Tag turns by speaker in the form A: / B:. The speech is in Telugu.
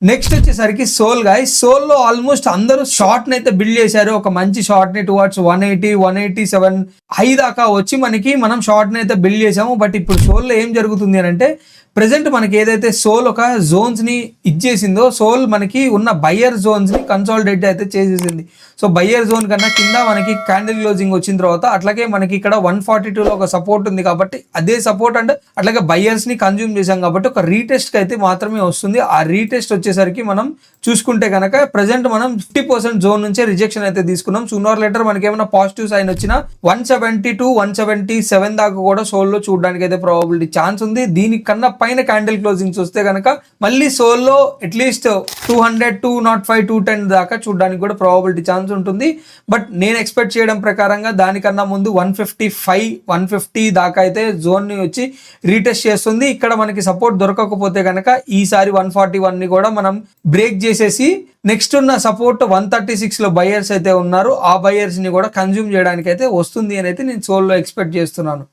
A: నెక్స్ట్ వచ్చేసరికి సోల్ గాయ్స్. సోల్ లో ఆల్మోస్ట్ అందరూ షార్ట్ ని అయితే బిల్డ్ చేశారు. ఒక మంచి షార్ట్ ని టువర్డ్స్ 187 హై దాకా వచ్చి మనం షార్ట్ ని అయితే బిల్డ్ చేసాము. బట్ ఇప్పుడు సోల్ లో ఏం జరుగుతుంది అని అంటే ప్రెసెంట్ మనకి ఏదైతే సోల్ ఒక జోన్స్ ని ఇచ్చేసిందో, సోల్ మనకి ఉన్న బయ్యర్ జోన్స్ ని కన్సాలిడేట్ అయితే చేసేసింది. సో బయ్యర్ జోన్ కన్నా కింద మనకి క్యాండిల్ క్లోజింగ్ వచ్చిన తర్వాత అట్లాగే మనకి ఇక్కడ 142 లో ఒక సపోర్ట్ ఉంది కాబట్టి అదే సపోర్ట్ అండ్ అట్లాగే బయ్యర్స్ ని కన్జ్యూమ్ చేసాం కాబట్టి ఒక రీటెస్ట్ కి అయితే మాత్రమే వస్తుంది. ఆ రీటెస్ట్ వచ్చేసరికి మనం చూసుకుంటే కనుక ప్రెసెంట్ మనం 50% జోన్ నుంచే రిజెక్షన్ అయితే తీసుకున్నాం. సూనర్ లేటర్ మనకి ఏమైనా పాజిటివ్ సైన్ వచ్చినా 170 to 177 దాకా కూడా సోల్ లో చూడడానికి అయితే ప్రాబబిలిటీ ఛాన్స్ ఉంది. దీనికన్నా పైన క్యాండిల్ క్లోజింగ్స్ వస్తే కనుక మళ్ళీ సోల్ లో అట్లీస్ట్ 200, 205, 210 దాకా చూడడానికి కూడా ప్రాబబిలిటీ ఛాన్స్ ఉంటుంది. బట్ నేను ఎక్స్పెక్ట్ చేయడం ప్రకారంగా దానికన్నా ముందు 155, 150 దాకా అయితే జోన్ ని వచ్చి రీటెస్ట్ చేస్తుంది. ఇక్కడ మనకి సపోర్ట్ దొరకకపోతే కనుక ఈసారి 141 ని కూడా మనం బ్రేక్ చేసేసి నెక్స్ట్ ఉన్న సపోర్ట్ 136 లో బయర్స్ అయితే ఉన్నారు, ఆ బయర్స్ ని కూడా కన్జ్యూమ్ చేయడానికి అయితే వస్తుంది అని అయితే నేను సోల్ లో ఎక్స్పెక్ట్ చేస్తున్నాను.